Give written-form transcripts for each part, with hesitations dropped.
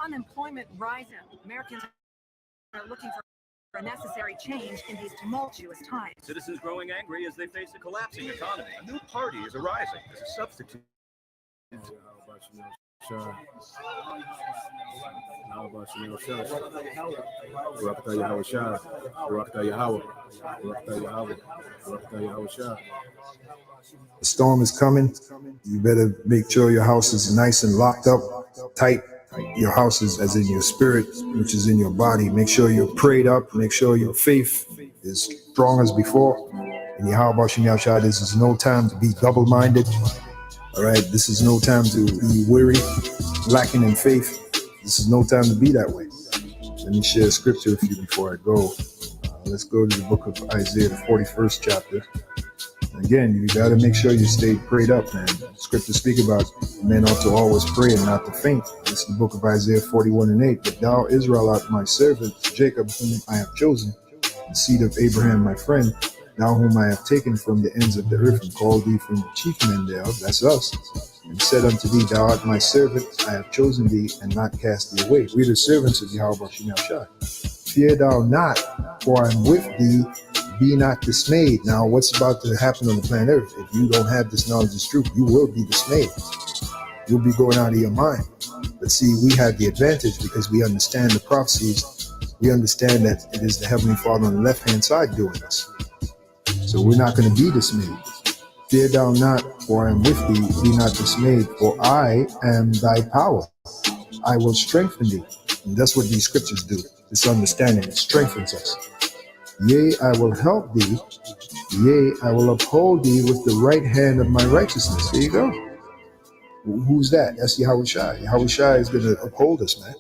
unemployment rising. Americans are looking for a necessary change in these tumultuous times. Citizens growing angry as they face a collapsing economy. A new party is arising as a substitute. The storm is coming. You better make sure your house is nice and locked up, tight. Your house is as in your spirit, which is in your body. Make sure you're prayed up. Make sure your faith is strong as before. And Yahweh Shem Yahshua, this is no time to be double-minded. All right, this is no time to be weary, lacking in faith. This is no time to be that way. Let me share a scripture with you before I go. Let's go to the book of Isaiah, the 41st chapter. Again, you got to make sure you stay prayed up, man. Scripture speak about men ought to always pray and not to faint. This is the book of Isaiah 41:8. But thou, Israel, art my servant, Jacob, whom I have chosen, the seed of Abraham, my friend, thou whom I have taken from the ends of the earth and called thee from the chief men thereof, that's us, and said unto thee, thou art my servant, I have chosen thee and not cast thee away. We the servants of Yahweh Shem Yahshua. Fear thou not, for I am with thee. Be not dismayed. Now, what's about to happen on the planet Earth? If you don't have this knowledge of truth, you will be dismayed. You'll be going out of your mind. But see, we have the advantage because we understand the prophecies. We understand that it is the Heavenly Father on the left-hand side doing this. So we're not going to be dismayed. Fear thou not, for I am with thee. Be not dismayed, for I am thy power. I will strengthen thee. And that's what these scriptures do. This understanding, it strengthens us. Yea, I will help thee. Yea, I will uphold thee with the right hand of my righteousness. There you go. Who's that? That's Yahweh Shai. Yahweh Shai is going to uphold us, man.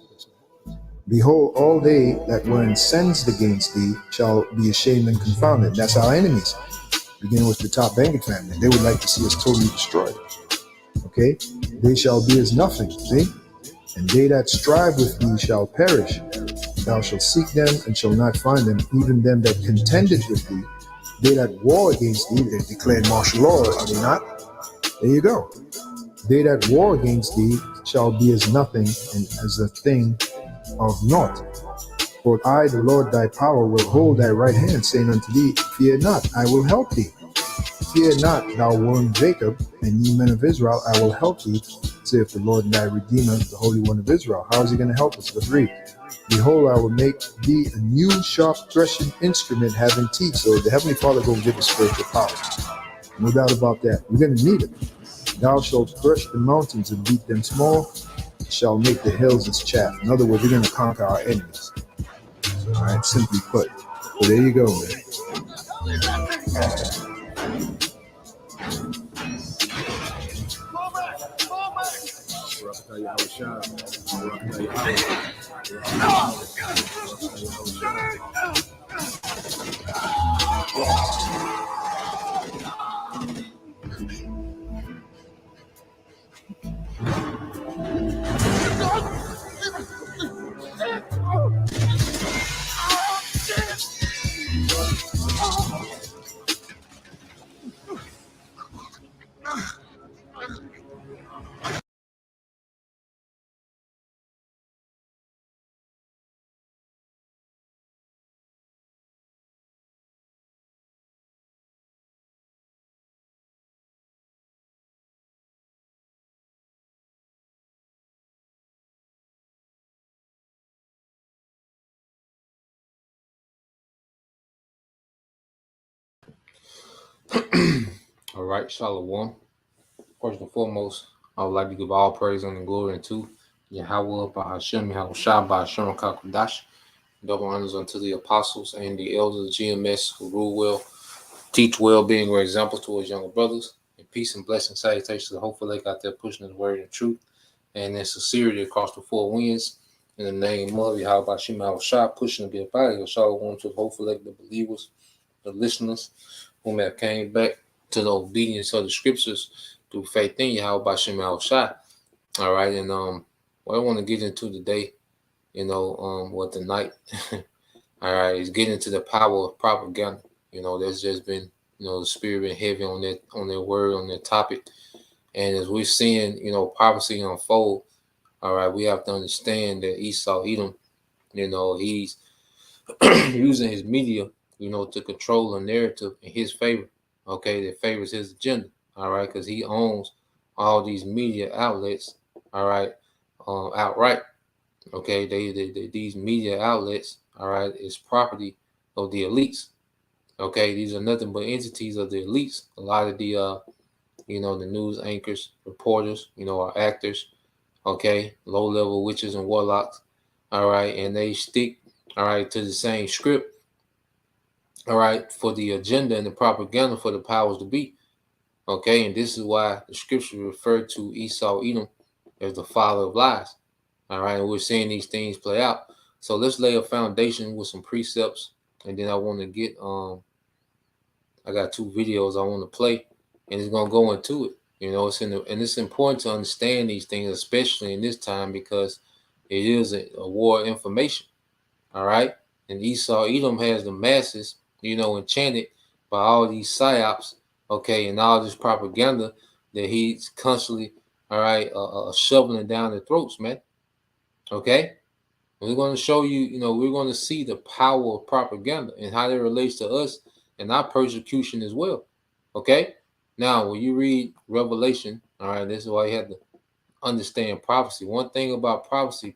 Behold, all they that were incensed against thee shall be ashamed and confounded. That's our enemies. Beginning with the top banking family. They would like to see us totally destroyed. Okay? They shall be as nothing. See? And they that strive with thee shall perish. Thou shalt seek them and shall not find them, even them that contended with thee. They that war against thee, they declared martial law, are they not? There you go. They that war against thee shall be as nothing and as a thing of naught. For I, the Lord thy power, will hold thy right hand, saying unto thee, fear not, I will help thee. Fear not, thou worm Jacob, and ye men of Israel, I will help thee, saith the Lord thy Redeemer, the Holy One of Israel. How is he going to help us? Verse 3. Behold, I will make thee a new sharp threshing instrument having teeth. So the Heavenly Father will give us spiritual power. No doubt about that. We're going to need it. Thou shalt crush the mountains and beat them small, shall make the hills as chaff. In other words, we're going to conquer our enemies. All right, simply put. So there you go, man. All right, Shalom. First and foremost, I would like to give all praise and glory unto Yahweh, Bahashem, Yahweh Shai, Bahashem, Kakadash. Double honors unto the apostles and the elders of GMS who rule well, teach well, being great examples to his younger brothers. And peace and blessing salutations to the hopeful they got there pushing the word and truth and in sincerity across the four winds. In the name of Yahweh, Bahashem, Yahweh Shai, pushing to be a body. Shalom to the hopeful the believers, the listeners, whom have came back to the obedience of the scriptures through faith in Yahweh Bashem Yahweh Shai. All right, and what I want to get into today, what tonight, all right, is getting into the power of propaganda. There's just been, the spirit been heavy on that word, on that topic. And as we're seeing, prophecy unfold, All right, we have to understand that Esau, Edom, he's using his media, to control a narrative in his favor, okay, that favors his agenda, all right, because he owns all these media outlets, all right, outright, okay. These media outlets, all right, is property of the elites, okay. These are nothing but entities of the elites. A lot of the, the news anchors, reporters, are actors, okay, low-level witches and warlocks, all right, and they stick, all right, to the same script, all right, for the agenda and the propaganda for the powers to be, okay, and this is why the scripture referred to Esau, Edom, as the father of lies, all right, and we're seeing these things play out. So let's lay a foundation with some precepts, and then I want to get, I got 2 videos I want to play, and it's gonna go into it. And it's important to understand these things, especially in this time, because it is a war of information. All right. And Esau, Edom has the masses, enchanted by all these psyops, okay, and all this propaganda that he's constantly, all right, shoveling down their throats, man. Okay. And we're going to show you, we're going to see the power of propaganda and how that relates to us and our persecution as well. Okay. Now, when you read Revelation, all right, this is why you have to understand prophecy. One thing about prophecy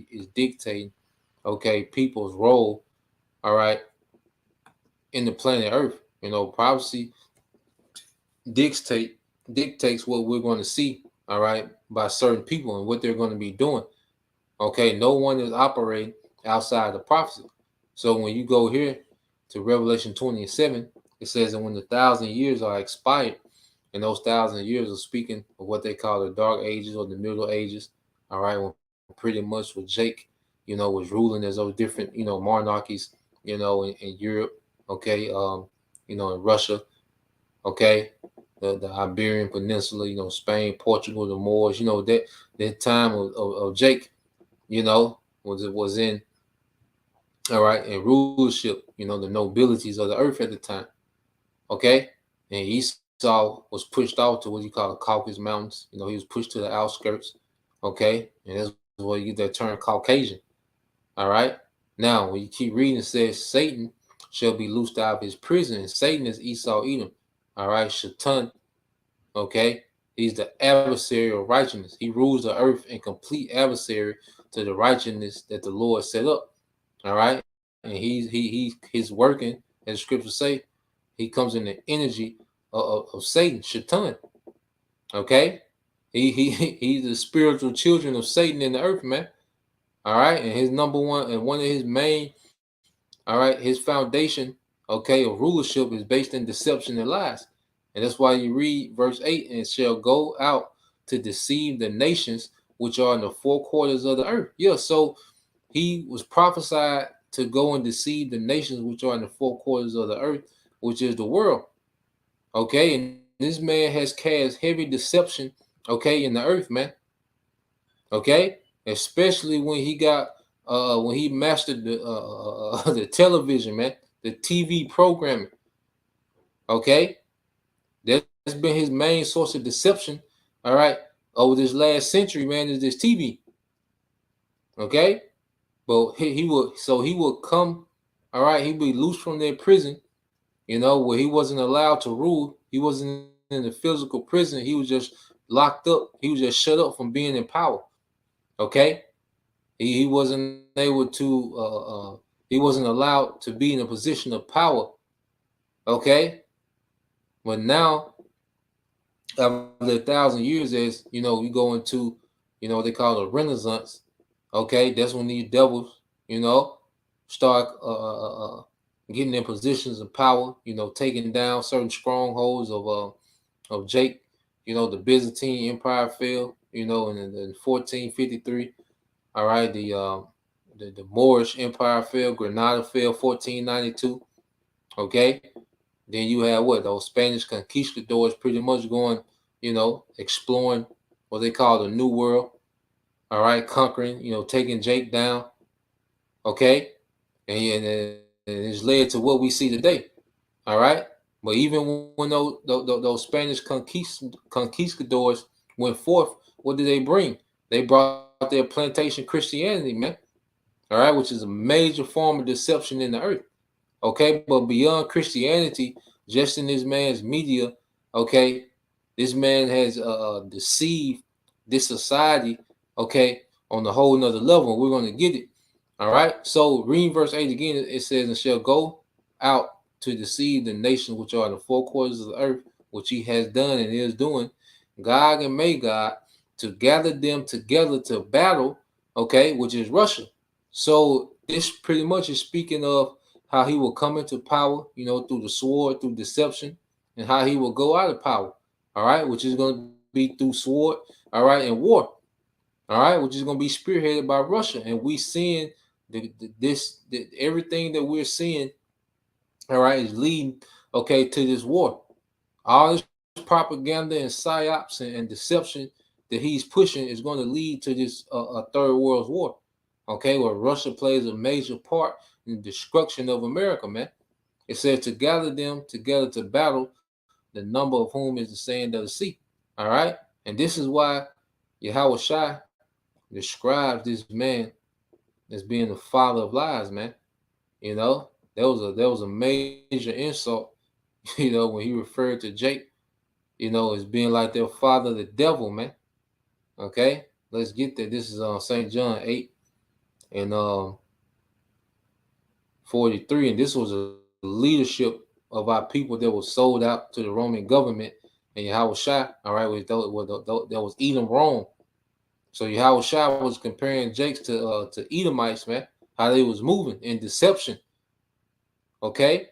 is dictating, okay, people's role, all right, in the planet Earth. Prophecy dictates what we're going to see, all right, by certain people and what they're going to be doing. Okay, no one is operating outside the prophecy. So when you go here to Revelation 20:7, it says that when the 1,000 years are expired, and those 1,000 years are speaking of what they call the Dark Ages or the Middle Ages, all right, when pretty much with Jake, was ruling as those different, monarchies, in Europe, okay, in Russia, okay, the Iberian Peninsula, Spain, Portugal, the Moors, that time of Jake, was in, all right, in rulership, the nobilities of the earth at the time, okay, and Esau was pushed off to what you call the Caucasus Mountains. He was pushed to the outskirts, okay, and that's where you get that term Caucasian, all right. Now, when you keep reading, it says Satan shall be loosed out of his prison, and Satan is Esau, Edom, all right, Shaitan, okay. He's the adversary of righteousness. He rules the earth in complete adversary to the righteousness that the Lord set up, all right. And he's working, as the scriptures say, he comes in the energy of Satan, Shaitan, okay. He's the spiritual children of Satan in the earth, man. All right, and his number one and one of his main, all right, his foundation, okay, of rulership is based in deception and lies. And that's why you read verse 8, and shall go out to deceive the nations which are in the 4 quarters of the earth. Yeah, so he was prophesied to go and deceive the nations which are in the 4 quarters of the earth, which is the world. Okay, and this man has cast heavy deception, okay, in the earth, man. Okay, especially when he got when he mastered the television, man, the TV programming. Okay, that's been his main source of deception, all right, over this last century, man, is this TV. Okay, but he would come, all right, he'd be loose from their prison, where he wasn't allowed to rule. He wasn't in the physical prison. He was just locked up. He was just shut up from being in power. Okay, he wasn't able to. He wasn't allowed to be in a position of power. Okay, but now, after 1,000 years, as we go into, they call it a Renaissance. Okay, that's when these devils, start getting in positions of power. Taking down certain strongholds of Jake. The Byzantine Empire fell. In 1453. All right, the Moorish Empire fell. Granada fell 1492. Okay, then you have those Spanish conquistadors pretty much going, exploring what they call the New World. All right, conquering, taking Jake down. Okay, and it's led to what we see today. All right, but even when those Spanish conquistadors went forth, what did they bring? They brought their plantation Christianity, man. All right, which is a major form of deception in the earth. Okay, but beyond Christianity, just in this man's media, okay, this man has deceived this society, okay, on a whole nother level. We're going to get it. All right. So reading verse 8 again, it says, and shall go out to deceive the nations which are in the four quarters of the earth, which he has done and is doing, Gog and Magog, to gather them together to battle, okay, which is Russia. So this pretty much is speaking of how he will come into power, you know, through the sword, through deception, and how he will go out of power, all right, which is going to be through sword, all right, and war, all right, which is going to be spearheaded by Russia. And we seeing everything that we're seeing, all right, is leading, okay, to this war. All this propaganda and psyops and deception that he's pushing is going to lead to this third world war, okay, where Russia plays a major part in the destruction of America, man. It says to gather them together to battle, the number of whom is the sand of the sea. All right. And this is why Yahweh Shai describes this man as being the father of lies, man. You know, there was a major insult, you know, when he referred to Jake, you know, as being like their father, the devil, man. Okay, let's get there. This is St. John 8 and 43, and this was a leadership of our people that was sold out to the Roman government, and Yahweh Shai, all right, that was Edom, Rome. So Yahweh Shai was comparing Jakes to Edomites, man, how they was moving in deception. Okay,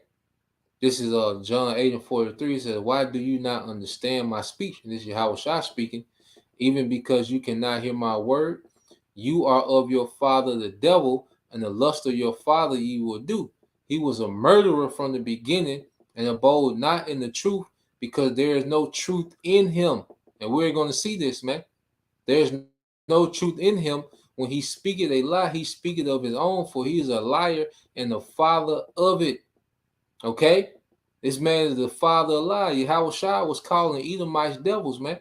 this is John 8 and 43. It says, why do you not understand my speech? And this is Yahweh Shai speaking. Even because you cannot hear my word, you are of your father the devil, and the lust of your father you will do. He was a murderer from the beginning and abode not in the truth, because there is no truth in him. And we're going to see this, man. There's no truth in him. When he speaketh a lie, he speaketh of his own, for he is a liar and the father of it. Okay? This man is the father of lie. Yahweh Shai was calling Edomites devils, man.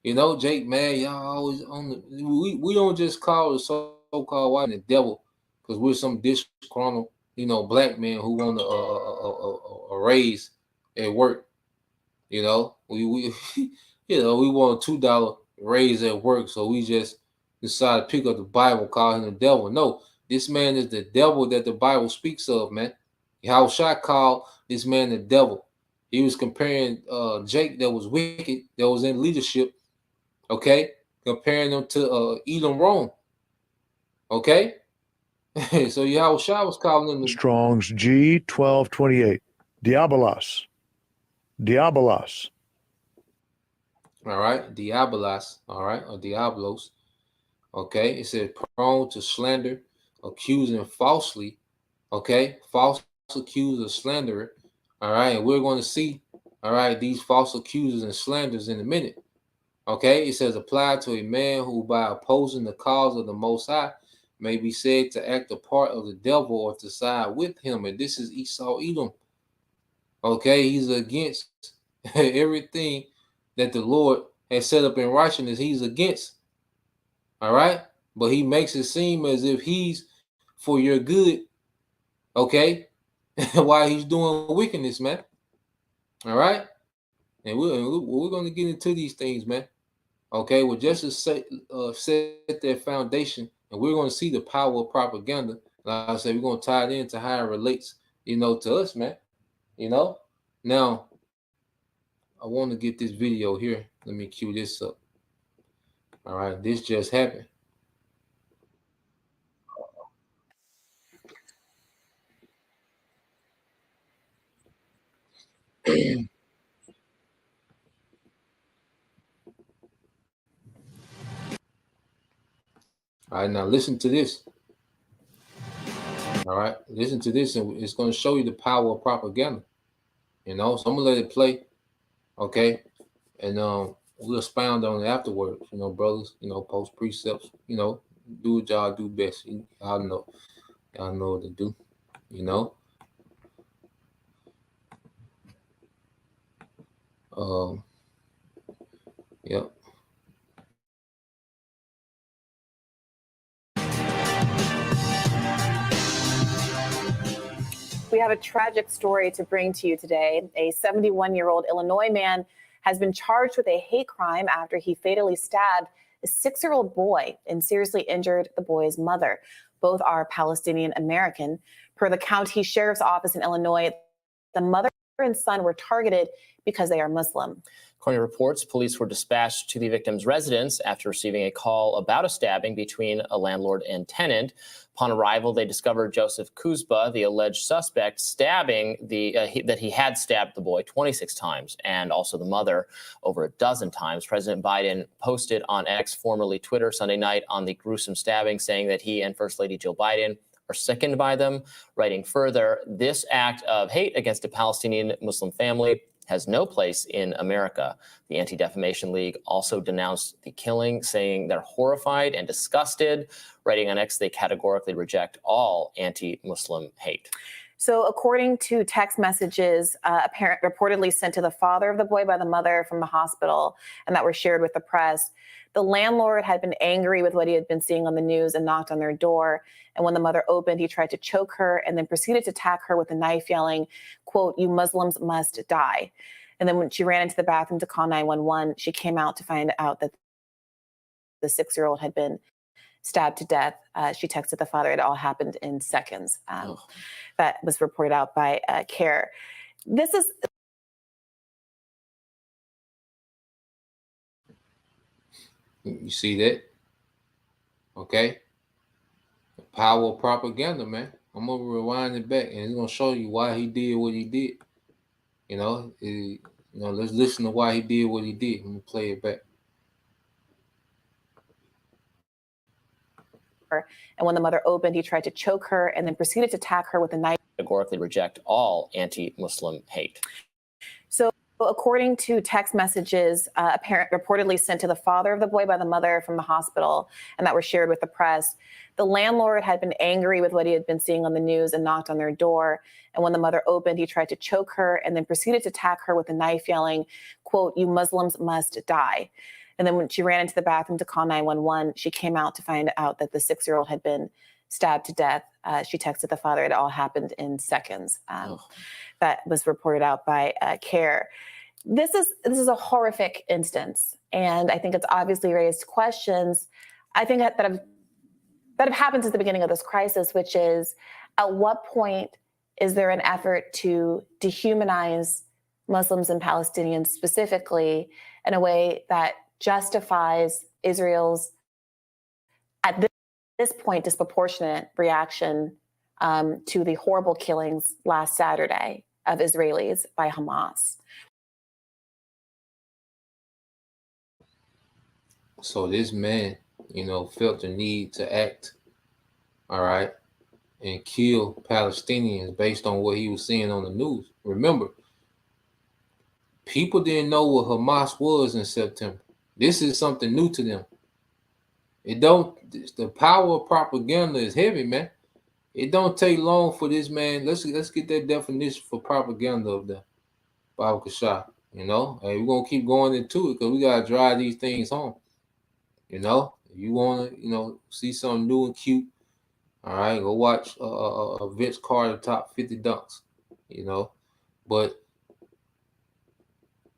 You know, Jake, man, y'all always on the. We don't just call the so-called white the devil because we're some disgruntled, you know, black man who want a raise at work. You know, we you know, we want a $2 raise at work, so we just decide to pick up the Bible, call him the devil. No, this man is the devil that the Bible speaks of, man. How Shai called this man the devil. He was comparing Jake that was wicked, that was in leadership. Okay, comparing them to Edom, Rome. Okay, so Yahweh Shai was calling them Strong's G 1228. Diabolos. Diabolos. All right, Diabolos. All right, or Diablos. Okay, it says prone to slander, accusing falsely. Okay, false accuser, slanderer. All right, and we're going to see, all right, these false accusers and slanders in a minute. Okay, it says applied to a man who by opposing the cause of the Most High may be said to act the part of the devil or to side with him. And this is Esau Edom. Okay, he's against everything that the Lord has set up in righteousness. He's against. All right, but he makes it seem as if he's for your good. Okay, while he's doing wickedness, man. All right, and we're going to get into these things, man. Okay, well, just to set their foundation, and we're going to see the power of propaganda. Like I said, we're going to tie it into how it relates, you know, to us, man. You know, now I want to get this video here. Let me cue this up. All right, this just happened. All right, now listen to this. All right, listen to this, and it's going to show you the power of propaganda. You know, so I'm gonna let it play, okay, and we'll expound on it afterwards. You know, brothers. You know, post precepts. You know, do what y'all do best. Y'all know what to do. You know, yep. have a tragic story to bring to you today. A 71-year-old Illinois man has been charged with a hate crime after he fatally stabbed a 6-year-old boy and seriously injured the boy's mother. Both are Palestinian American. Per the county sheriff's office in Illinois, the mother and son were targeted because they are Muslim. According to reports, police were dispatched to the victim's residence after receiving a call about a stabbing between a landlord and tenant. Upon arrival, they discovered Joseph Kuzba, the alleged suspect, stabbing that he had stabbed the boy 26 times and also the mother over a dozen times. President Biden posted on X, formerly Twitter, Sunday night on the gruesome stabbing, saying that he and First Lady Jill Biden are sickened by them, writing further, "This act of hate against a Palestinian Muslim family has no place in America." The Anti-Defamation League also denounced the killing, saying they're horrified and disgusted. Writing on X, they categorically reject all anti-Muslim hate. So according to text messages, a parent reportedly sent to the father of the boy by the mother from the hospital and that were shared with the press, the landlord had been angry with what he had been seeing on the news and knocked on their door. And when the mother opened, he tried to choke her and then proceeded to attack her with a knife, yelling, quote, "You Muslims must die." And then when she ran into the bathroom to call 911, she came out to find out that the 6-year-old had been stabbed to death. She texted the father. It all happened in seconds. That was reported out by CARE. This is... You see that? Okay. The power of propaganda, man. I'm gonna rewind it back, and it's gonna show you why he did what he did. Let's listen to why he did what he did. I'm gonna play it back. And when the mother opened, he tried to choke her and then proceeded to attack her with a knife. Categorically reject all anti-Muslim hate. So according to text messages, a parent reportedly sent to the father of the boy by the mother from the hospital and that were shared with the press, the landlord had been angry with what he had been seeing on the news and knocked on their door. And when the mother opened, he tried to choke her and then proceeded to attack her with a knife, yelling, quote, "You Muslims must die." And then when she ran into the bathroom to call 911, she came out to find out that the 6-year-old had been stabbed to death. She texted the father. It all happened in seconds. That was reported out by CARE. This is a horrific instance, and I think it's obviously raised questions. I think that have happened since the beginning of this crisis, which is, at what point is there an effort to dehumanize Muslims and Palestinians specifically in a way that justifies Israel's, at this point, disproportionate reaction to the horrible killings last Saturday of Israelis by Hamas? So this man, felt the need to act, all right, and kill Palestinians based on what he was seeing on the news. Remember, people didn't know what Hamas was in September. This is something new to them. The power of propaganda is heavy, man. It don't take long for this man. Let's get that definition for propaganda up there. Baba Kashah, hey, we're gonna keep going into it because we gotta drive these things home. If you wanna, see something new and cute, all right, go watch Vince Carter top 50 dunks, But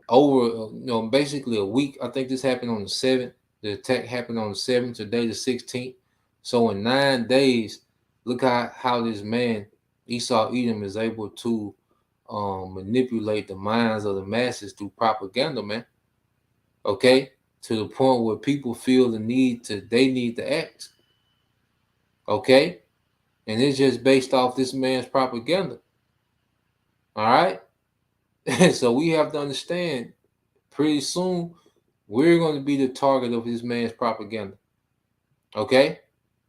over, basically a week, I think this happened on the 7th. The attack happened on the 7th, today the 16th. So in 9 days, look how this man, Esau Edom, is able to manipulate the minds of the masses through propaganda, man. Okay? To the point where people feel they need to act. Okay? And it's just based off this man's propaganda. All right? So we have to understand, pretty soon, we're going to be the target of this man's propaganda. Okay?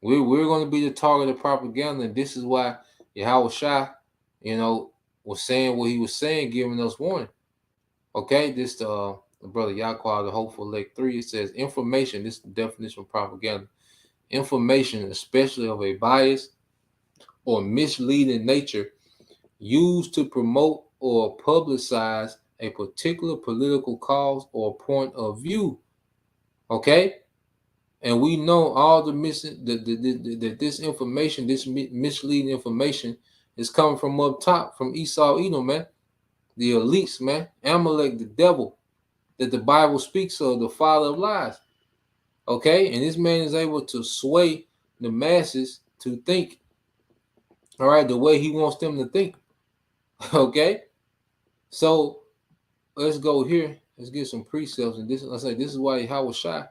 We're going to be the target of propaganda, and this is why Yahweh Shah, was saying what he was saying, giving us warning. Okay? This the brother Yahweh, the Hopeful Lake 3, it says information, this is the definition of propaganda. Information, especially of a biased or misleading nature, used to promote or publicize a particular political cause or point of view. Okay? And we know all the this information, this misleading information, is coming from up top, from Esau, Edom, man. The elites, man. Amalek, the devil that the Bible speaks of, the father of lies. Okay, and this man is able to sway the masses to think, all right, the way he wants them to think. Okay, so let's go here. Let's get some precepts, and this, I say, this is why Yahweh Shai,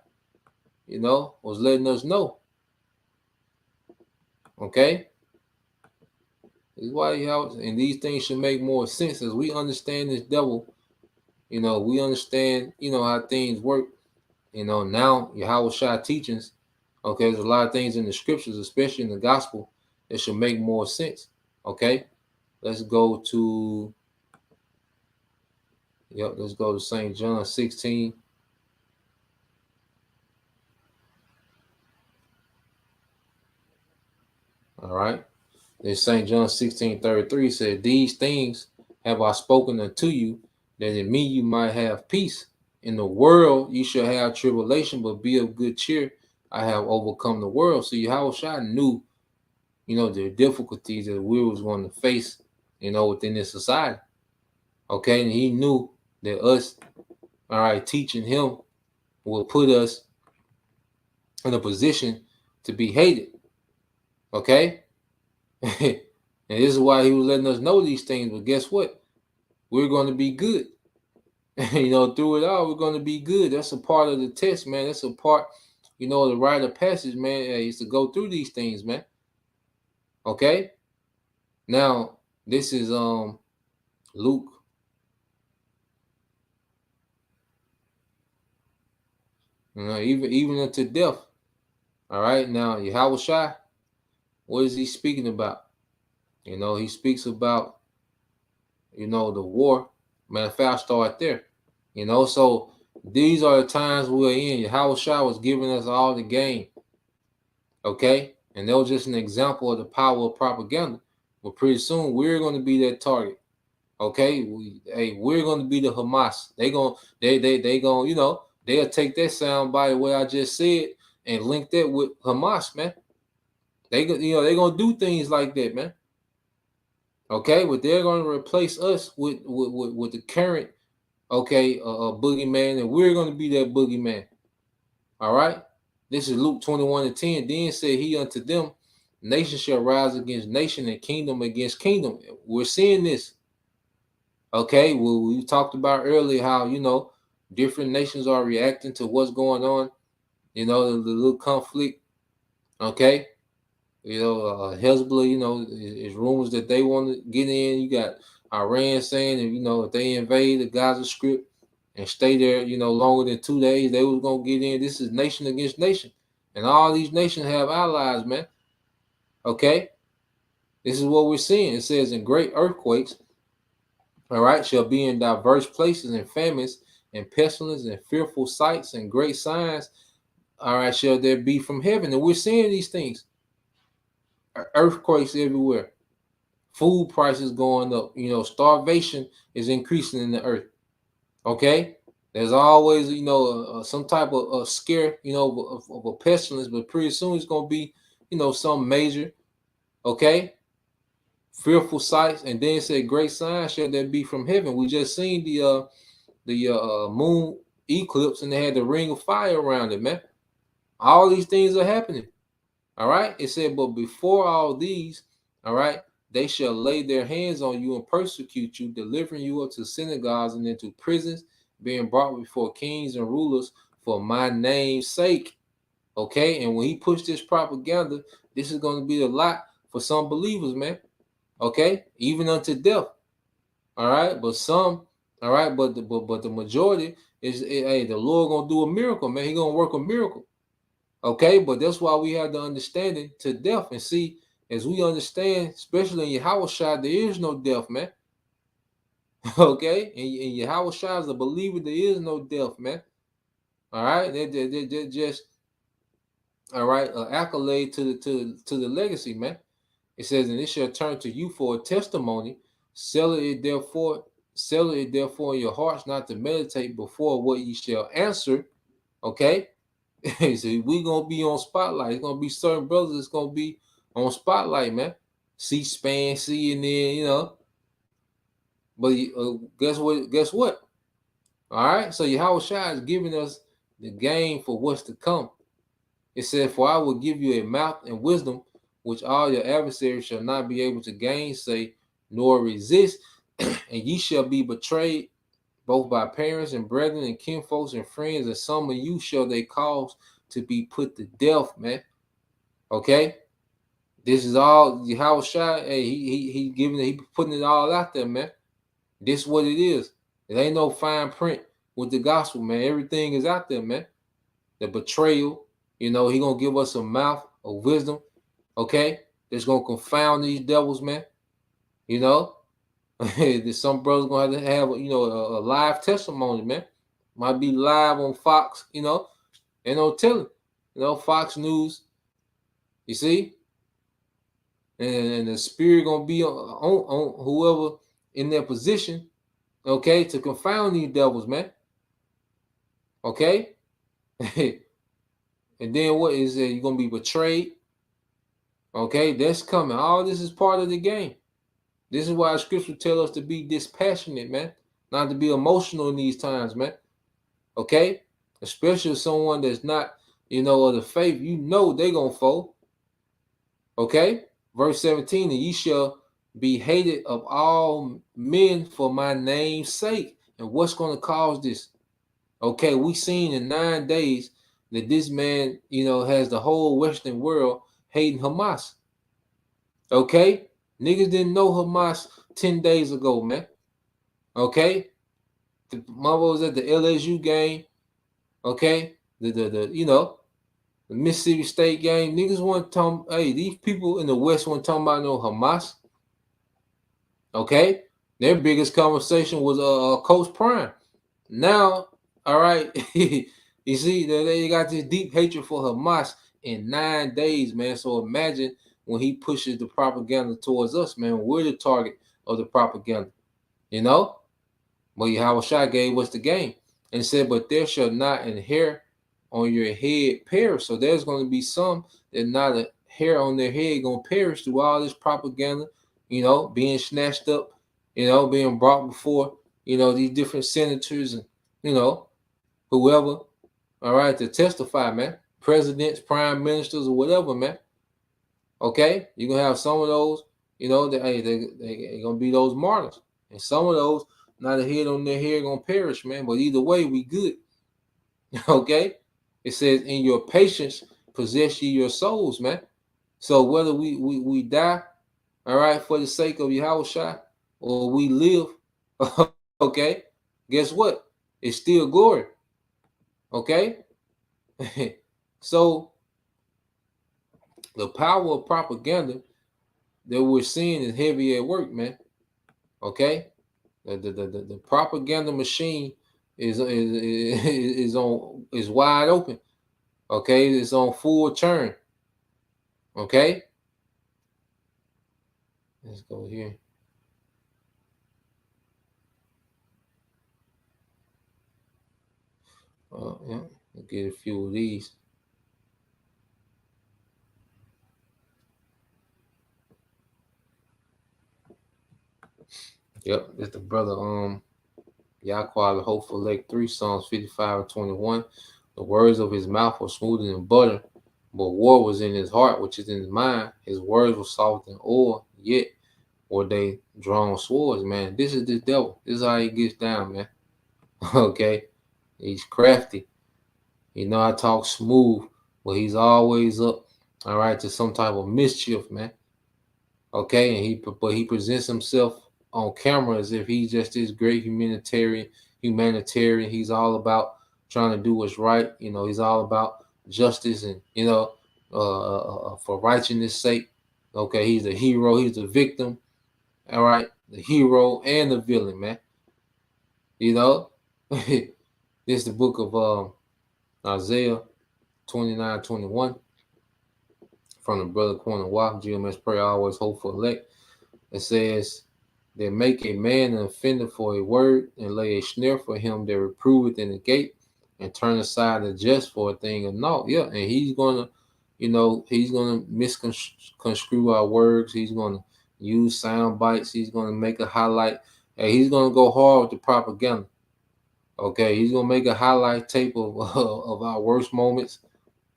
was letting us know. Okay, this is why and these things should make more sense as we understand this devil. We understand, how things work. Now Yahweh Shai teachings. Okay, there's a lot of things in the scriptures, especially in the gospel, that should make more sense. Okay, let's go to let's go to St. John 16. All right. Then St. John 16:33 said, "These things have I spoken unto you, that in me you might have peace. In the world you shall have tribulation, but be of good cheer. I have overcome the world." So Yahweh Shai knew, the difficulties that we was going to face, within this society. Okay, and he knew that us, all right, teaching him will put us in a position to be hated. Okay? And this is why he was letting us know these things. But guess what? We're going to be good. Through it all, we're going to be good. That's a part of the test, man. That's a part, the rite of passage, man, is to go through these things, man. Okay? Now, this is Luke. Even unto death. All right. Now, Yahweh Shai, what is he speaking about? He speaks about, the war. Matter of fact, I'll start there. So these are the times we're in. Yahweh Shai was giving us all the game. Okay. And that was just an example of the power of propaganda. But pretty soon we're going to be that target. Okay. We're going to be the Hamas. They're going, they'll take that sound by the way I just said and link that with Hamas, man. They're going to do things like that, man. Okay, but they're going to replace us with the current, boogeyman, and we're going to be that boogeyman. All right. This is Luke 21:10. Then said he unto them, "Nation shall rise against nation, and kingdom against kingdom." We're seeing this. Okay, well, we talked about earlier how different nations are reacting to what's going on. The little conflict. Okay. Hezbollah, is rumors that they want to get in. You got Iran saying that, if they invade the Gaza Strip and stay there, longer than 2 days, they was going to get in. This is nation against nation. And all these nations have allies, man. Okay? This is what we're seeing. It says, "In great earthquakes, all right, shall be in diverse places, and famines, and pestilence, and fearful sights, and great signs, all right, shall there be from heaven." And we're seeing these things. Earthquakes everywhere, food prices going up, starvation is increasing in the earth. Okay, there's always some type of scare, of a pestilence, but pretty soon it's going to be some major, okay, fearful sights. And then it said, "Great signs shall there be from heaven." We just seen the moon eclipse, and they had the ring of fire around it, man. All these things are happening. All right. It said, "But before all these, all right, they shall lay their hands on you and persecute you, delivering you up to synagogues and into prisons, being brought before kings and rulers for my name's sake." Okay. And when he pushed this propaganda, this is going to be a lot for some believers, man. Okay. Even unto death. All right. But some, all right, but the majority is, hey, the Lord going to do a miracle, man. He going to work a miracle. Okay, but that's why we have the understanding to death. And see, as we understand, especially in Yahweh Shai, there is no death, man. Okay, in Yahweh Shai, as a believer, there is no death, man. All right, they're just, all right, accolade to the legacy, man. It says, "And it shall turn to you for a testimony. Sell it therefore in your hearts, not to meditate before what ye shall answer." Okay. So we gonna be on spotlight. It's gonna be certain brothers that's gonna be on spotlight, man. C-SPAN, CNN, you know. But guess what? Guess what? All right. So Yahweh Shai is giving us the game for what's to come. It said, "For I will give you a mouth and wisdom, which all your adversaries shall not be able to gainsay nor resist, and ye shall be betrayed both by parents and brethren and kinfolks and friends, and some of you shall they cause to be put to death," man. Okay, this is all Yahweh Shai. Hey, he giving it, he putting it all out there, man. This is what it is. It ain't no fine print with the gospel, man. Everything is out there, man. The betrayal, you know, he gonna give us a mouth of wisdom, okay? That's gonna confound these devils, man. You know, some brothers gonna have you know, a live testimony, man. Might be live on Fox, you know, and no telling, you know, Fox News. You see, and the spirit gonna be on whoever in their position, okay, to confound these devils, man. Okay. And then what is it? You're gonna be betrayed. Okay, that's coming. All this is part of the game. This is why scripture tell us to be dispassionate, man, not to be emotional in these times, man. Okay, especially someone that's not, you know, of the faith. You know they gonna fall. Okay, verse 17, and ye shall be hated of all men for my name's sake. And what's going to cause this? Okay, we seen in 9 days that this man, you know, has the whole Western world hating Hamas. Okay, niggas didn't know Hamas 10 days ago, man. Okay, the mother was at the LSU game. Okay, the you know, the Mississippi State game. Niggas want to talk. Hey, these people in the West want to talk about no Hamas. Okay, their biggest conversation was Coach Prime. Now, all right, you see that they got this deep hatred for Hamas in 9 days, man. So imagine when he pushes the propaganda towards us, man. We're the target of the propaganda, you know. But Yahweh Shai gave us the game and said, "But there shall not an hair on your head perish." So there's going to be some that not a hair on their head going to perish through all this propaganda, you know, being snatched up, you know, being brought before, you know, these different senators and, you know, whoever, all right, to testify, man. Presidents, prime ministers, or whatever, man. Okay, you're going to have some of those, you know, that hey, they're going to be those martyrs. And some of those, not a head on their head going to perish, man. But either way, we good. Okay? It says, in your patience, possess ye your souls, man. So whether we die, all right, for the sake of Yahweh Shai, or we live, okay, guess what? It's still glory. Okay? So the power of propaganda that we're seeing is heavy at work, man. Okay? The propaganda machine is wide open. Okay, it's on full turn. Okay, let's go here. Yeah, I'll get a few of these. Yep, that's the brother Yahweh, the hopeful lake 3, Psalms 55 and 21. The words of his mouth were smoother than butter, but war was in his heart, which is in his mind. His words were soft than oil, yet were they drawn swords, man. This is the devil. This is how he gets down, man. Okay, he's crafty. You know, I talk smooth, but he's always up, all right, to some type of mischief, man. Okay, and he presents himself on camera as if he's just this great humanitarian. He's all about trying to do what's right. You know, he's all about justice and, you know, for righteousness' sake. Okay, he's the hero. He's the victim. All right, the hero and the villain, man. You know, this is the book of Isaiah 29:21 from the brother Corner Walk, GMS prayer, always hope for elect. It says, they make a man an offender for a word, and lay a snare for him that reproveth in the gate, and turn aside the just for a thing of naught. Yeah, and he's gonna, you know, he's gonna misconstrue our words. He's gonna, use sound bites. He's going to make a highlight. Hey, he's going to go hard with the propaganda. Okay, he's going to make a highlight tape of our worst moments,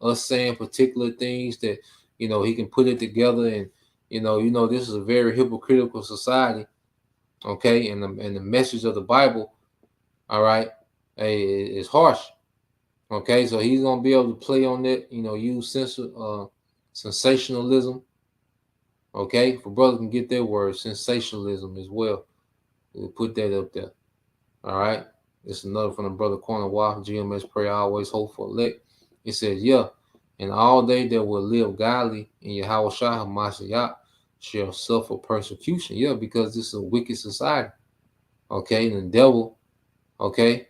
us saying particular things that, he can put it together. And, this is a very hypocritical society. Okay, and the message of the Bible, all right, is harsh. Okay, so he's going to be able to play on that, use sensationalism. Okay, for brothers can get their word, sensationalism as well. We'll put that up there. All right. It's another from the brother Corner Waff, GMS prayer, always hope for elect. It says, yeah, and all they that will live godly in Yahweh Shah HaMashiach shall suffer persecution. Yeah, because this is a wicked society. Okay, and the devil, okay,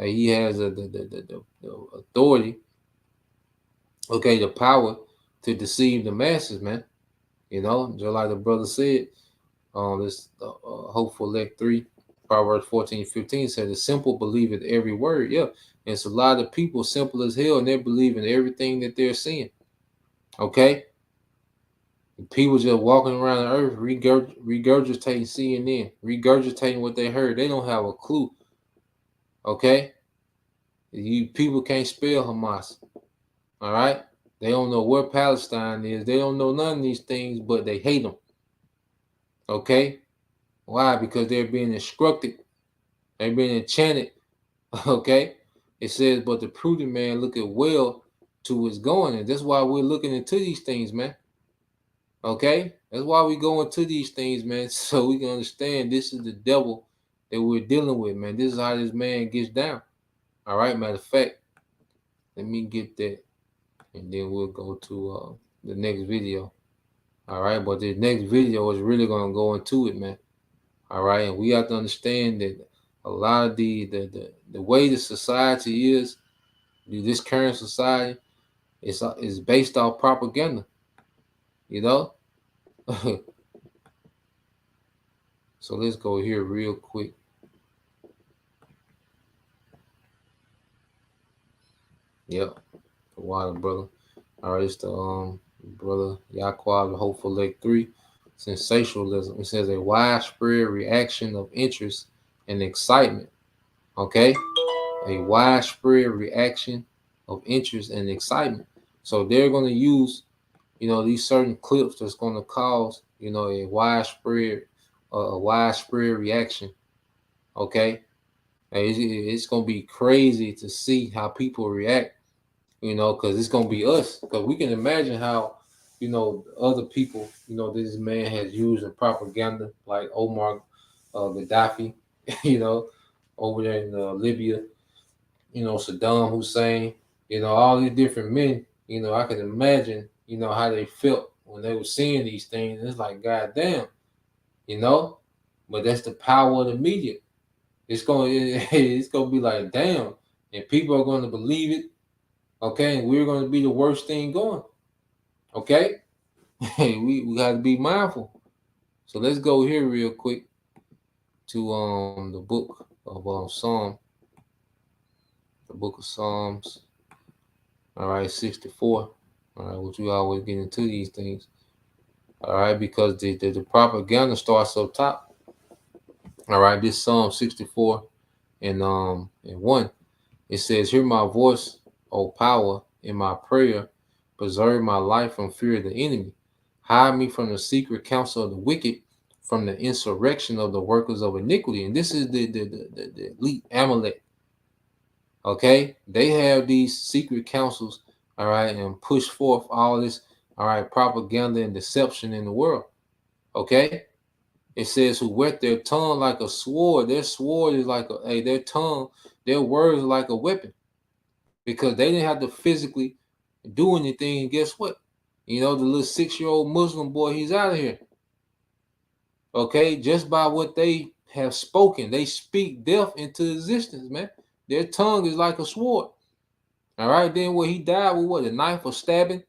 he has the authority, okay, the power to deceive the masses, man. Just like the brother said, this hopeful elect 3. Proverbs 14:15 says, the simple believeth every word. Yeah. And it's a lot of people simple as hell, and they're believing everything that they're seeing. Okay. And people just walking around the earth, regurgitating CNN, regurgitating what they heard. They don't have a clue. Okay. People can't spell Hamas. All right. They don't know where Palestine is. They don't know none of these things, but they hate them. Okay. Why? Because they're being instructed. They're being enchanted. Okay. It says, but the prudent man looketh well to his going. And that's why we're looking into these things, man. Okay. That's why we go into these things, man. So we can understand this is the devil that we're dealing with, man. This is how this man gets down. All right. Matter of fact, let me get that. And then we'll go to the next video. All right. But the next video is really going to go into it, man. All right, and we have to understand that a lot of the way the society is, this current society, is based off propaganda. So let's go here real quick. Yep, the water brother. All right, it's the brother Yaquab, the hopeful elect 3. Sensationalism. It says a widespread reaction of interest and excitement. Okay, a widespread reaction of interest and excitement. So they're going to use, these certain clips that's going to cause, a widespread reaction. Okay, it's going to be crazy to see how people react. Because it's going to be us. Because we can imagine how, other people, this man has used in propaganda, like Omar Gaddafi, over there in Libya, Saddam Hussein, all these different men, I can imagine, how they felt when they were seeing these things. It's like, goddamn, but that's the power of the media. It's going to be like, damn, and people are going to believe it. Okay, and we're going to be the worst thing going. Okay, we got to be mindful. So let's go here real quick to the book of Psalm, the book of Psalms. All right, 64. All right, which we always get into these things. All right, because the propaganda starts up top. All right, this Psalm 64 and 1. It says, "Hear my voice, O power, in my prayer. Preserve my life from fear of the enemy. Hide me from the secret counsel of the wicked, from the insurrection of the workers of iniquity." And this is the elite Amalek. Okay, they have these secret counsels, all right, and push forth all this, all right, propaganda and deception in the world. Okay, it says, "Who whet their tongue like a sword." Their sword is like their tongue, their words are like a weapon, because they didn't have to physically do anything. And guess what? The little 6-year-old Muslim boy, he's out of here. Okay, just by what they have spoken, they speak death into existence, man. Their tongue is like a sword. All right, then what he died with, what, a knife or stabbing,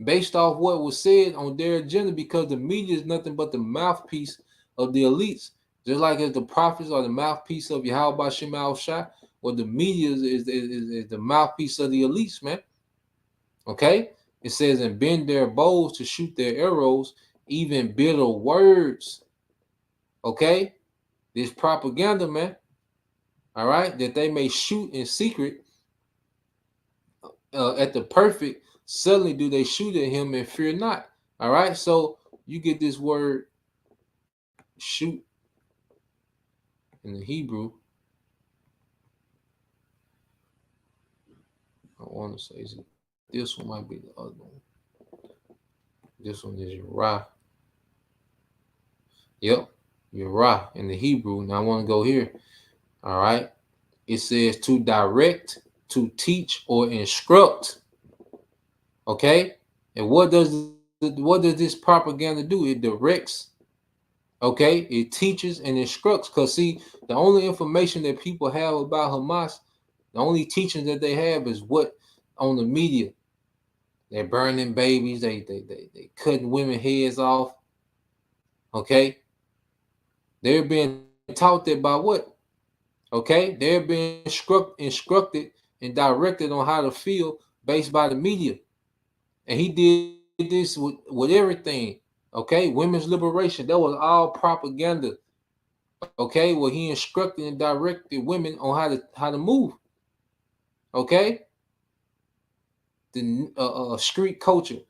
based off what was said on their agenda, because the media is nothing but the mouthpiece of the elites. Just like as the prophets are the mouthpiece of Yahweh Shem Al Shai, well, the media is the mouthpiece of the elites, man. Okay, it says, "And bend their bows to shoot their arrows, even bitter words. Okay, this propaganda, man. All right, that they may shoot in secret at the perfect. Suddenly, do they shoot at him and fear not? All right, so you get this word shoot in the Hebrew. I want to say, is it this one? Might be the other one. This one is Yerah. Yep, Yerah in the Hebrew. Now I want to go here. All right. It says to direct, to teach, or instruct. Okay. And what does this propaganda do? It directs. Okay. It teaches and instructs. Because see, the only information that people have about Hamas, the only teaching that they have is what on the media. They're burning babies. They cutting women heads off. Okay. They're being taught that by what? Okay. They're being instructed and directed on how to feel based by the media. And he did this with everything. Okay. Women's liberation. That was all propaganda. Okay. Well, he instructed and directed women on how to move. Okay. The street culture.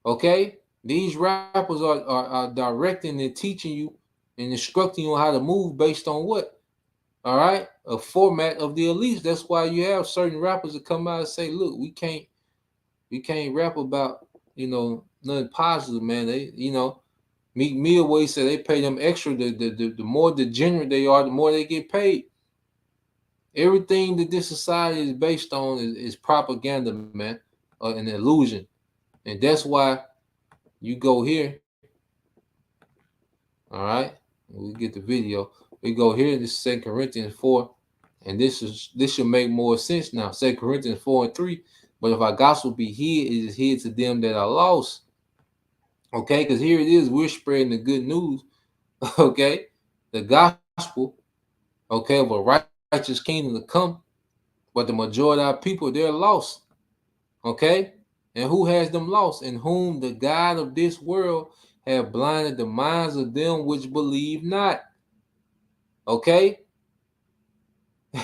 Okay. These rappers are directing and teaching you and instructing you on how to move based on what? All right, a format of the elites. That's why you have certain rappers that come out and say, "Look, we can't rap about nothing positive, man." They Meek Mill always said they pay them extra. The more degenerate they are, the more they get paid. Everything that this society is based on is propaganda, man, an illusion, and that's why you go here. All right, we get the video. We go here. This is 2 Corinthians 4, and this should make more sense now. 2 Corinthians 4 and 3. But if our gospel be hid, it is hid to them that are lost. Okay, because here it is, we're spreading the good news. Okay, the gospel. Okay, of a righteous kingdom to come, but the majority of our people, they're lost. Okay, and who has them lost? In whom the God of this world have blinded the minds of them which believe not. Okay.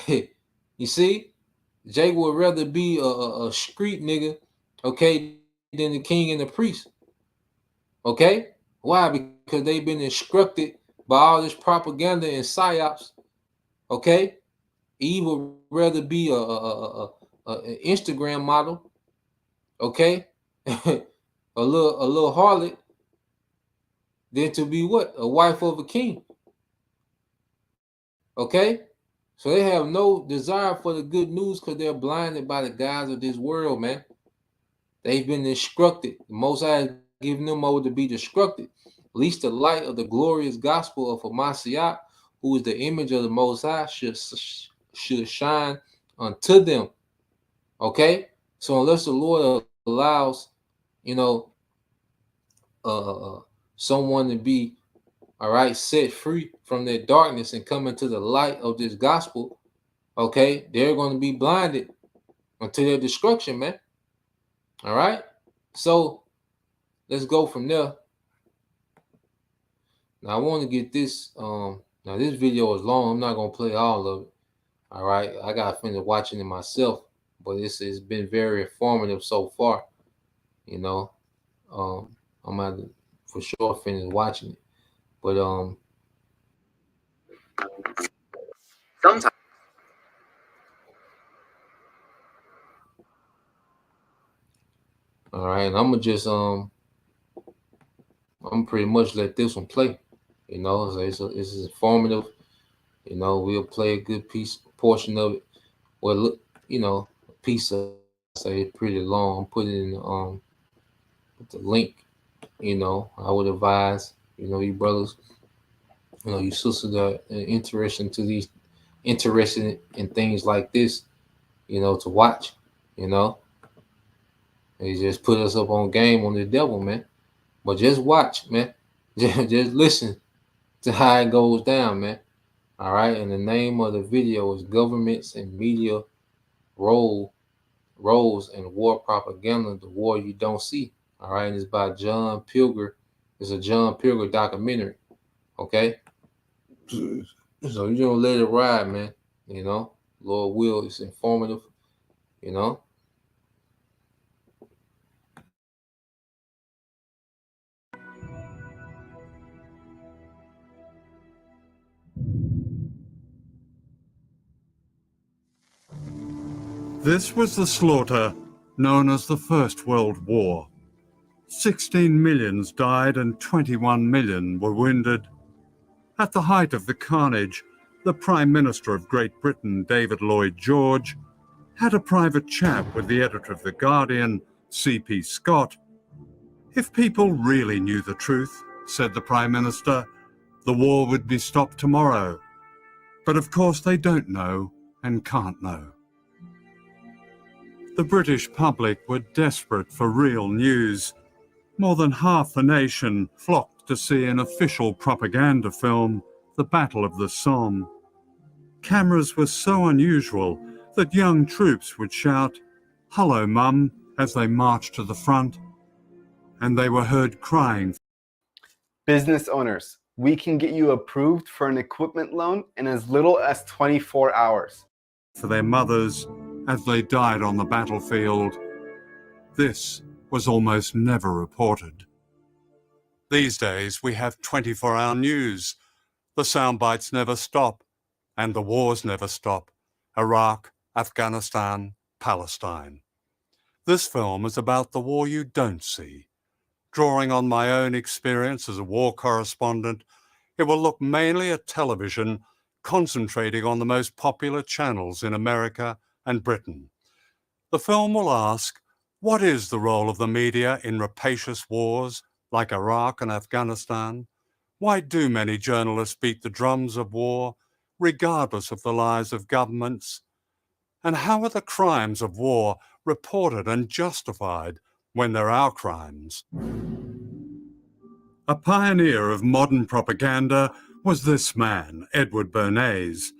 You see, Jake would rather be a street nigga, okay, than the king and the priest. Okay. Why? Because they've been instructed by all this propaganda and psyops. Okay. Eve would rather be an Instagram model. Okay. a little harlot than to be what? A wife of a king. Okay. So they have no desire for the good news because they're blinded by the gods of this world, man. They've been instructed. The Most High is giving them over to be destructed. At least the light of the glorious gospel of Hamashiach, who is the image of the Most High, should shine unto them. Okay? So unless the Lord allows, someone to be, all right, set free from their darkness and come into the light of this gospel, okay, they're going to be blinded unto their destruction, man. All right, so let's go from there. Now I want to get this. Now this video is long. I'm not going to play all of it. All right, I got to finish watching it myself, but it's been very informative so far. I'm going to for sure finish watching it. But sometimes. All right, and I'm gonna just I'm pretty much let this one play. So it's informative. We'll play a good portion of it. Well, look, a piece of say it's pretty long. I'm putting in the link. I would advise you brothers, you sisters that are interested in things like this, to watch. They just put us up on game on the devil, man. But just watch, man. Just listen to how it goes down, man. All right. And the name of the video is Governments and Media Roles and War Propaganda, the War You Don't See. All right. And it's by John Pilger It's a John Pilger documentary. Okay? So you don't let it ride, man. You know? Lord will, it's informative, you know? This was the slaughter known as the First World War. 16 millions died and 21 million were wounded. At the height of the carnage, the Prime Minister of Great Britain, David Lloyd George, had a private chat with the editor of The Guardian, C.P. Scott. If people really knew the truth, said the Prime Minister, the war would be stopped tomorrow. But of course they don't know and can't know. The British public were desperate for real news. More than half the nation flocked to see an official propaganda film, The Battle of the Somme. Cameras were so unusual that young troops would shout, "Hello, Mum," as they marched to the front, and they were heard crying. Business owners, we can get you approved for an equipment loan in as little as 24 hours. For their mothers as they died on the battlefield. This was almost never reported. These days we have 24-hour news. The sound bites never stop, and the wars never stop. Iraq, Afghanistan, Palestine. This film is about the war you don't see. Drawing on my own experience as a war correspondent, it will look mainly at television, concentrating on the most popular channels in America and Britain. The film will ask, what is the role of the media in rapacious wars like Iraq and Afghanistan? Why do many journalists beat the drums of war, regardless of the lies of governments? And how are the crimes of war reported and justified when they're our crimes? A pioneer of modern propaganda was this man, Edward Bernays.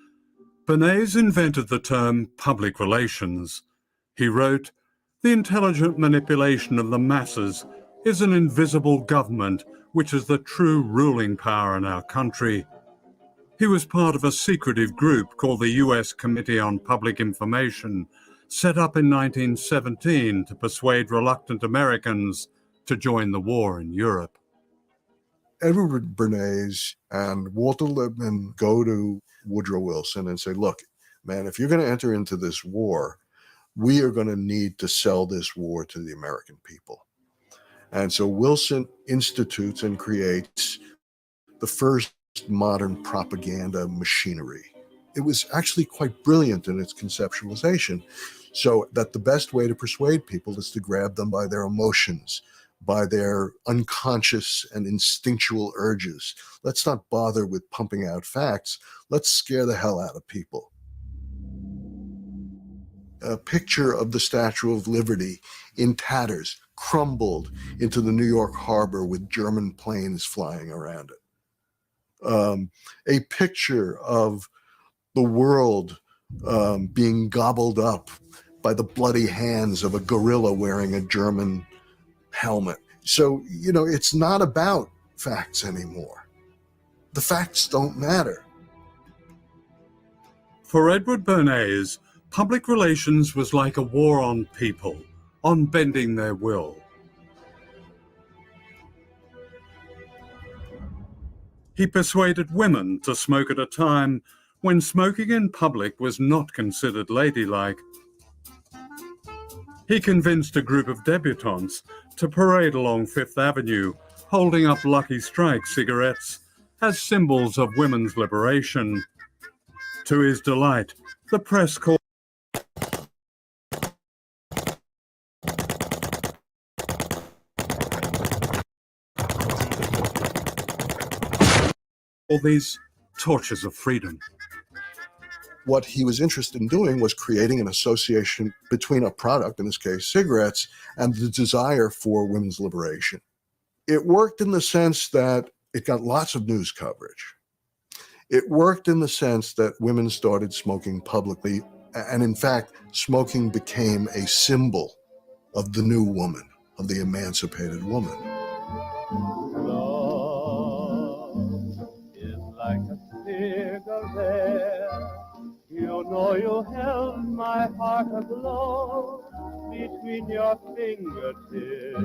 Bernays invented the term public relations. He wrote, "The intelligent manipulation of the masses is an invisible government which is the true ruling power in our country." He was part of a secretive group called the U.S. Committee on Public Information, set up in 1917 to persuade reluctant Americans to join the war in Europe. Edward Bernays and Walter Lippmann go to Woodrow Wilson and say, look, man, if you're going to enter into this war, we are going to need to sell this war to the American people. And so Wilson institutes and creates the first modern propaganda machinery. It was actually quite brilliant in its conceptualization, so that the best way to persuade people is to grab them by their emotions, by their unconscious and instinctual urges. Let's not bother with pumping out facts. Let's scare the hell out of people. A picture of the Statue of Liberty in tatters, crumbled into the New York harbor with German planes flying around it. A picture of the world being gobbled up by the bloody hands of a gorilla wearing a German helmet. So, you know, it's not about facts anymore. The facts don't matter. For Edward Bernays, public relations was like a war on people, on bending their will. He persuaded women to smoke at a time when smoking in public was not considered ladylike. He convinced a group of debutantes to parade along Fifth Avenue, holding up Lucky Strike cigarettes as symbols of women's liberation. To his delight, the press called all these torches of freedom. What he was interested in doing was creating an association between a product, in this case cigarettes, and the desire for women's liberation. It worked in the sense that it got lots of news coverage. It worked in the sense that women started smoking publicly, and in fact, smoking became a symbol of the new woman, of the emancipated woman. know you held my heart aglow between your fingertips.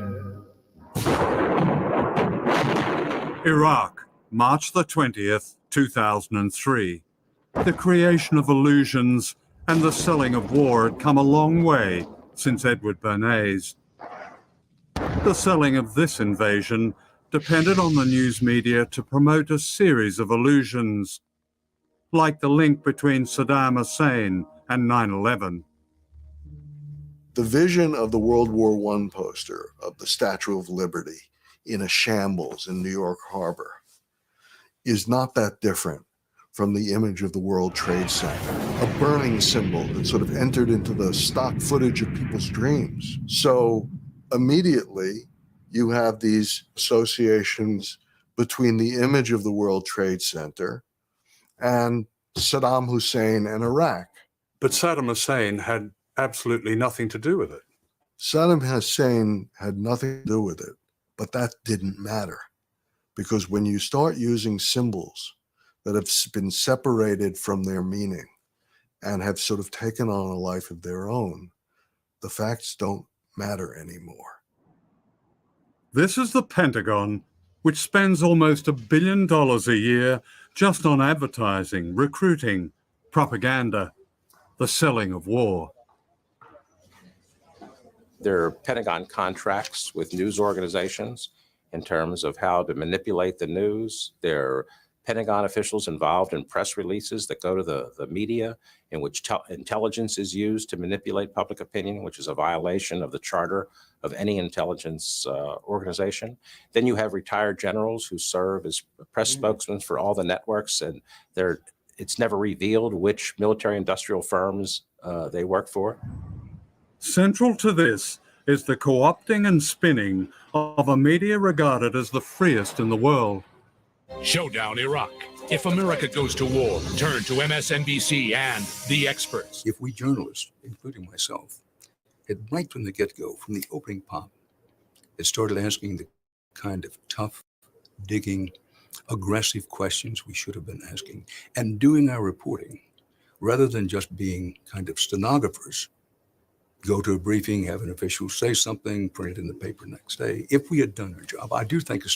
Iraq, March the 20th, 2003. The creation of illusions and the selling of war had come a long way since Edward Bernays. The selling of this invasion depended on the news media to promote a series of illusions, like the link between Saddam Hussein and 9/11. The vision of the World War I poster of the Statue of Liberty in a shambles in New York Harbor is not that different from the image of the World Trade Center, a burning symbol that sort of entered into the stock footage of people's dreams. So immediately you have these associations between the image of the World Trade Center and Saddam Hussein and Iraq. But Saddam Hussein had absolutely nothing to do with it. Saddam Hussein had nothing to do with it, but that didn't matter, because when you start using symbols that have been separated from their meaning and have sort of taken on a life of their own, the facts don't matter anymore. This is the Pentagon, which spends almost $1 billion a year just on advertising, recruiting, propaganda, the selling of war. There are Pentagon contracts with news organizations in terms of how to manipulate the news. There are Pentagon officials involved in press releases that go to the media in which intelligence is used to manipulate public opinion, which is a violation of the charter of any intelligence organization. Then you have retired generals who serve as press spokesmen for all the networks, and it's never revealed which military industrial firms they work for. Central to this is the co-opting and spinning of a media regarded as the freest in the world. Showdown Iraq. If America goes to war, turn to MSNBC and The Experts. If we journalists, including myself, had right from the get-go, from the opening pop, had started asking the kind of tough, digging, aggressive questions we should have been asking, and doing our reporting, rather than just being kind of stenographers, go to a briefing, have an official say something, print it in the paper next day. If we had done our job, I do think a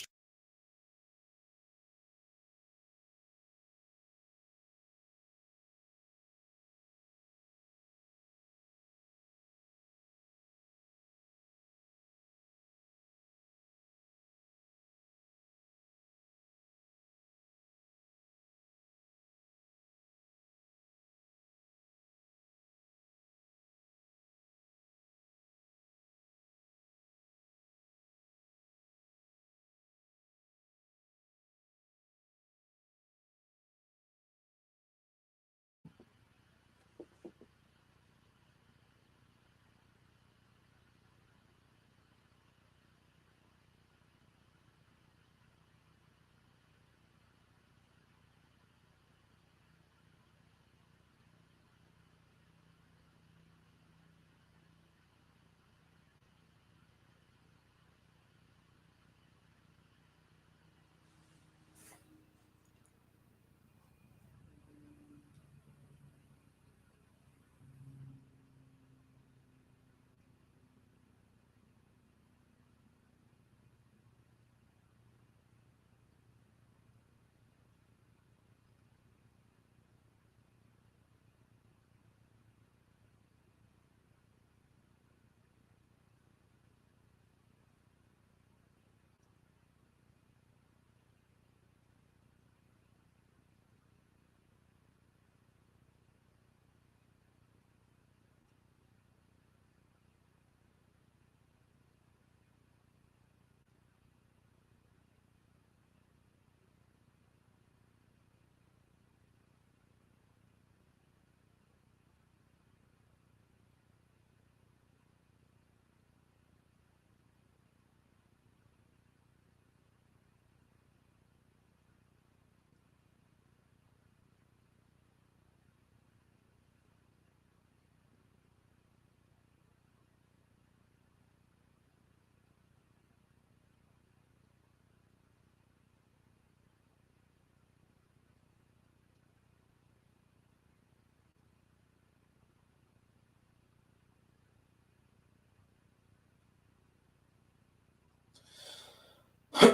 All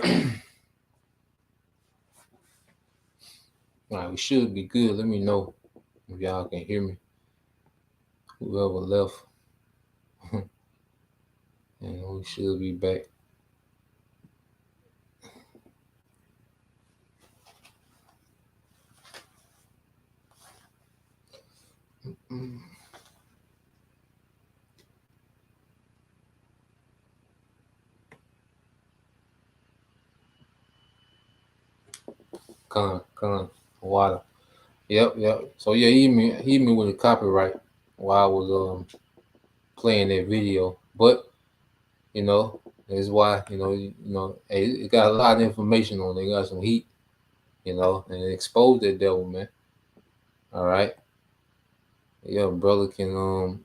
right, we should be good. Let me know if y'all can hear me. Whoever left. And we should be back. Con, water. Yep. So yeah, he hit me with a copyright while I was playing that video. But you know, that's why, hey, it got a lot of information on it. It got some heat, and it exposed that devil, man. All right. Yeah, brother can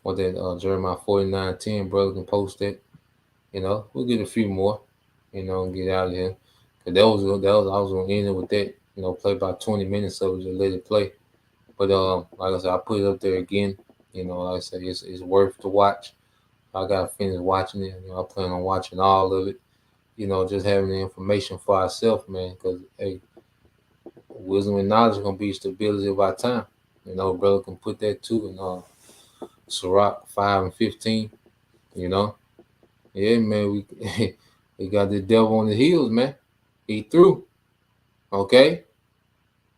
what that Jeremiah 49:10, brother can post that. We'll get a few more, and get out of here. Cause that was I was gonna end it with that, play about 20 minutes of it, just let it play. But like I said, I put it up there again. Like I said, it's worth to watch. I gotta finish watching it. I plan on watching all of it. Just having the information for ourselves, man. Because hey, wisdom and knowledge is gonna be stability of our time. Brother can put that too in Sirach 5:15. Yeah, man, we got the devil on the heels, man. He through. Okay.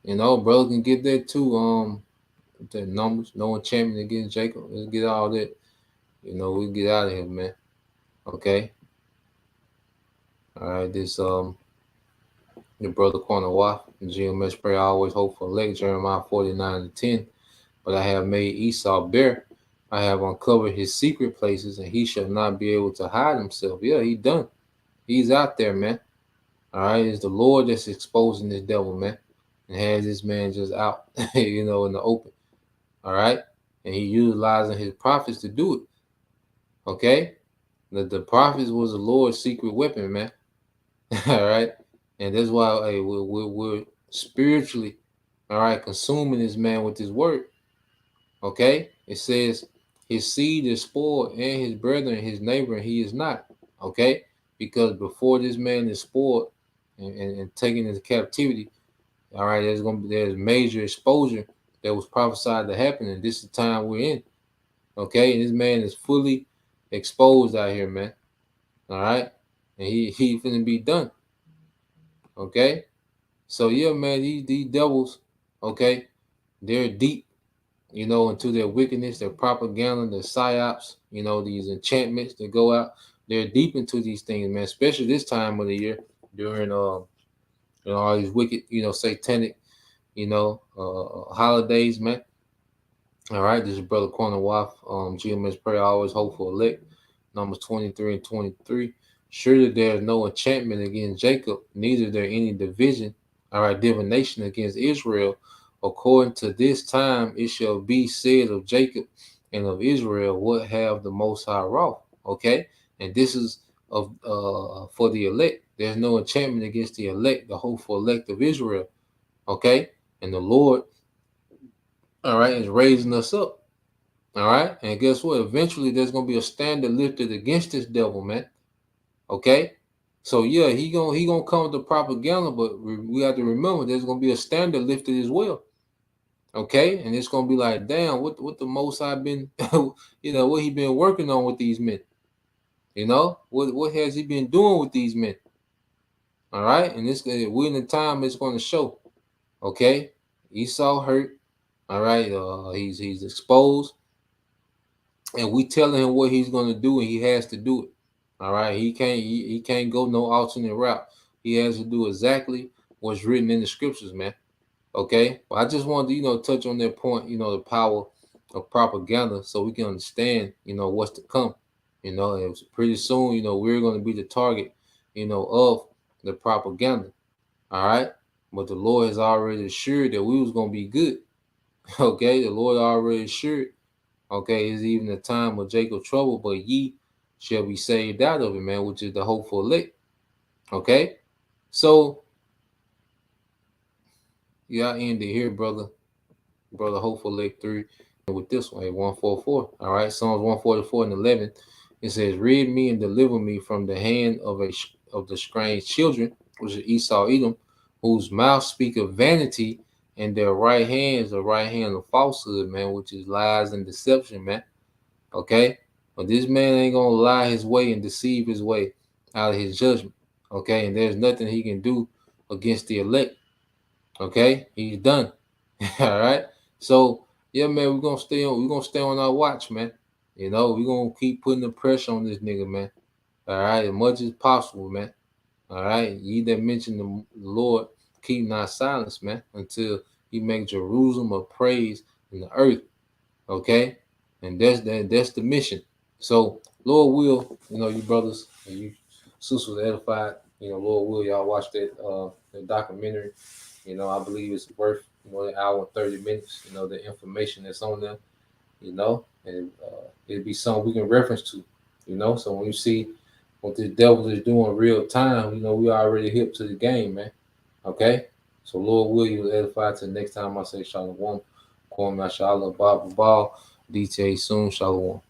Brother can get that too. The numbers, no enchantment against Jacob. Let's get all that. We'll get out of here, man. Okay. All right, this your brother Corner Waff, GMS prayer, always hope for elect, Jeremiah 49:10. But I have made Esau bare. I have uncovered his secret places, and he shall not be able to hide himself. Yeah, he done. He's out there, man. All right, it's the Lord that's exposing this devil, man, and has this man just out, in the open. All right, and he utilizing his prophets to do it. Okay, the prophets was the Lord's secret weapon, man. All right, and that's why hey, we're spiritually, all right, consuming this man with his word. Okay, it says his seed is spoiled, and his brethren, his neighbor, and he is not. Okay, because before this man is spoiled and taken into captivity, all right, there's major exposure that was prophesied to happen, and this is the time we're in. Okay, and this man is fully exposed out here, man. All right, and he finna be done. Okay, so yeah, man, these devils, okay, they're deep, into their wickedness, their propaganda, their psyops, these enchantments that go out. They're deep into these things, man, especially this time of the year during all these wicked, satanic, holidays, man. All right, this is Brother Corner Waff, GMS prayer, always hopeful elect, Numbers 23 and 23. Surely there is no enchantment against Jacob, neither there any division, all right, divination against Israel. According to this time, it shall be said of Jacob and of Israel, what have the Most High wrought? Okay, and this is of for the elect. There's no enchantment against the elect, the hopeful elect of Israel. Okay, and the Lord, all right, is raising us up. All right, and guess what? Eventually, there's gonna be a standard lifted against this devil, man. Okay, so yeah, he gonna come with the propaganda, but we have to remember there's gonna be a standard lifted as well. Okay, and it's gonna be like, damn, what the Most High been, what he been working on with these men? What has he been doing with these men? All right, and we're in the time it's going to show. Okay, Esau hurt. All right, he's exposed, and we telling him what he's going to do, and he has to do it. All right, he can't go no alternate route. He has to do exactly what's written in the scriptures, man. Okay, but I just wanted to touch on that point, the power of propaganda, so we can understand what's to come. It was pretty soon, we're going to be the target, of the propaganda. All right, but the Lord has already assured that we was going to be good. Okay, the Lord already assured. Okay, it's even a time of Jacob's trouble, but ye shall be saved out of it, man, which is the hopeful elect. Okay, so yeah, I ended here, brother hopeful elect 3 with this one, 144. All right, Psalms 144 and 11. It says, "Rid me and deliver me from the hand of the strange children," which is Esau, Edom, "whose mouth speak of vanity, and their right hand is the right hand of falsehood," man, which is lies and deception, man. Okay, but this man ain't gonna lie his way and deceive his way out of his judgment. Okay, and there's nothing he can do against the elect. Okay, he's done. All right. So yeah, man, we're gonna stay on our watch, man. You know, we're gonna keep putting the pressure on this nigga, man. All right, as much as possible, man. All right. Ye that mention the Lord, keep not silence, man, until he make Jerusalem a praise in the earth. Okay. And that's the mission. So Lord will, you know, you brothers and you sisters edified, you know, Lord will, y'all watch that documentary. You know, I believe it's worth, you know, an hour and 30 minutes, you know, the information that's on there, you know, and it'd be something we can reference to, you know. So when you see what the devil is doing real time, you know, we already hip to the game, man. Okay. So Lord will, you edify till next time I say Shalom. Kwame Mashallah, Bob Ball, DTA soon, Shalom.